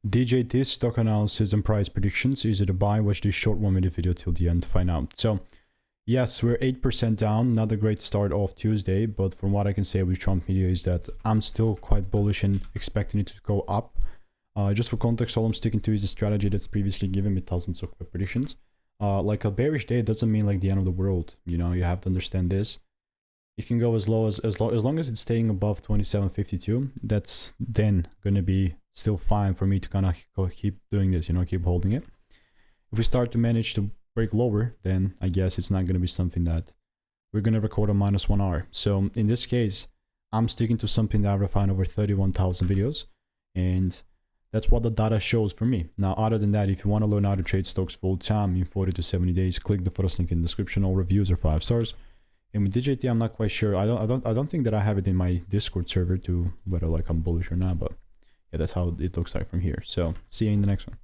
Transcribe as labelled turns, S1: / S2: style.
S1: DJT Stock Analysis and Price Predictions. Is it a buy? Watch this short 1-minute video till the end to find out. So yes, we're 8% down. Not a great start of Tuesday, but from what I can say with Trump media is that I'm still quite bullish and expecting it to go up. Just for context, all I'm sticking to is a strategy that's previously given me thousands of predictions. Like a bearish day doesn't mean like the end of the world. You know, you have to understand this. It can go as low as long as it's staying above 27.52. That's then gonna be still fine for me to kind of keep doing this. You know, keep holding it. If we start to manage to break lower, then I guess it's not gonna be something that we're gonna record on -1 hour. So in this case, I'm sticking to something that I've refined over 31,000 videos, and that's what the data shows for me. Now, other than that, if you want to learn how to trade stocks full time in 40 to 70 days, click the first link in the description. All reviews are 5 stars. And with DJT, I'm not quite sure. I don't think that I have it in my Discord server to whether like I'm bullish or not. But yeah, that's how it looks like from here. So see you in the next one.